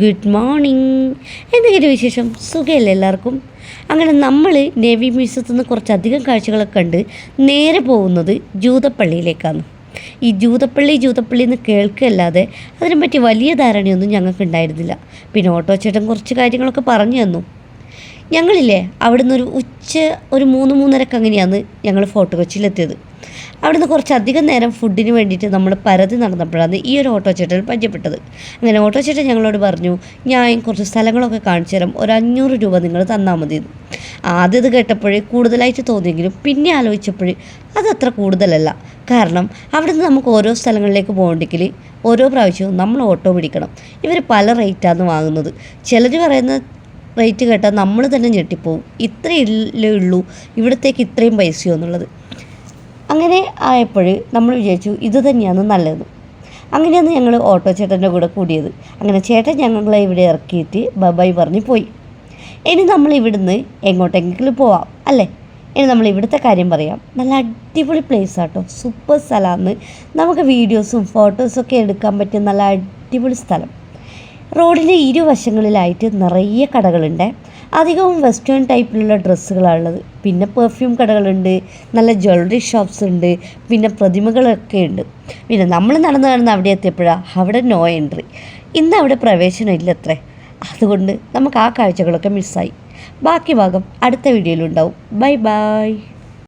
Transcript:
Good morning. എന്തെങ്കിലും വിശേഷം? സുഖമല്ലേ എല്ലാവർക്കും? അങ്ങനെ നമ്മൾ നേവി മ്യൂസിയത്തിൽ നിന്ന് കുറച്ചധികം കാഴ്ചകളൊക്കെ കണ്ട് നേരെ പോകുന്നത് ജൂതപ്പള്ളിയിലേക്കാണ്. ഈ ജൂതപ്പള്ളി എന്ന് കേൾക്കുകയല്ലാതെ അതിനെപ്പറ്റി വലിയ ധാരണയൊന്നും ഞങ്ങൾക്ക് ഉണ്ടായിരുന്നില്ല. പിന്നെ ഓട്ടോ ചേട്ടൻ കുറച്ച് കാര്യങ്ങളൊക്കെ പറഞ്ഞു തന്നു. ഞങ്ങളില്ലേ അവിടുന്ന് ഒരു 3-3:30 അങ്ങനെയാണ് ഞങ്ങൾ ഫോർട്ട് കൊച്ചിയിലെത്തിയത്. അവിടുന്ന് കുറച്ചധികം നേരം ഫുഡിന് വേണ്ടിയിട്ട് നമ്മൾ പരതി നടന്നപ്പോഴാണ് ഈ ഒരു ഓട്ടോ ചേട്ടൻ പരിചയപ്പെട്ടത്. അങ്ങനെ ഓട്ടോ ചേട്ടൻ ഞങ്ങളോട് പറഞ്ഞു, ഞാൻ കുറച്ച് സ്ഥലങ്ങളൊക്കെ കാണിച്ചു തരാം, ഒരു 500 രൂപ നിങ്ങൾ തന്നാൽ മതി. ആദ്യം ഇത് കേട്ടപ്പോഴേ കൂടുതലായിട്ട് തോന്നിയെങ്കിലും പിന്നെ ആലോചിച്ചപ്പോഴേ അതത്ര കൂടുതലല്ല. കാരണം അവിടുന്ന് നമുക്ക് ഓരോ സ്ഥലങ്ങളിലേക്ക് പോകണമെങ്കിൽ ഓരോ പ്രാവശ്യവും നമ്മൾ ഓട്ടോ പിടിക്കണം. ഇവർ പല റേറ്റാണ് വാങ്ങുന്നത്. ചിലർ പറയുന്ന റേറ്റ് കേട്ടാൽ നമ്മൾ തന്നെ ഞെട്ടിപ്പോവും. ഇത്രയല്ലേ ഉള്ളൂ ഇവിടത്തേക്ക് ഇത്രയും പൈസയോ എന്നുള്ളത്. അങ്ങനെ ആയപ്പോൾ നമ്മൾ വിചാരിച്ചു ഇത് തന്നെയാണ് നല്ലത്. അങ്ങനെയാണ് ഞങ്ങൾ ഓട്ടോ ചേട്ടൻ്റെ കൂടെ കൂടിയത്. അങ്ങനെ ചേട്ടൻ ഞങ്ങളെ ഇവിടെ ഇറക്കിയിട്ട് ബൈ പറഞ്ഞ് പോയി. ഇനി നമ്മൾ ഇവിടുന്ന് എങ്ങോട്ടെങ്കിലും പോവാം അല്ലേ? ഇനി നമ്മൾ ഇവിടുത്തെ കാര്യം പറയാം. നല്ല അടിപൊളി പ്ലേസ് ആട്ടോ, സൂപ്പർ സ്ഥലമാണ്. നമുക്ക് വീഡിയോസും ഫോട്ടോസൊക്കെ എടുക്കാൻ പറ്റിയ നല്ല അടിപൊളി സ്ഥലം. റോഡിൻ്റെ ഇരുവശങ്ങളിലായിട്ട് നിറയെ കടകളുണ്ട്. അധികവും വെസ്റ്റേൺ ടൈപ്പിലുള്ള ഡ്രസ്സുകളാണുള്ളത്. പിന്നെ പെർഫ്യൂം കടകളുണ്ട്, നല്ല ജ്വല്ലറി ഷോപ്സ് ഉണ്ട്, പിന്നെ പ്രതിമകളൊക്കെ ഉണ്ട്. പിന്നെ നമ്മൾ നടന്ന് അവിടെ എത്തിയപ്പോഴാണ് അവിടെ നോ എൻട്രി. ഇന്ന് അവിടെ പ്രവേശനം ഇല്ലത്രേ. അതുകൊണ്ട് നമുക്ക് ആ കാഴ്ചകളൊക്കെ മിസ്സായി. ബാക്കി ഭാഗം അടുത്ത വീഡിയോയിലുണ്ടാവും. Bye bye.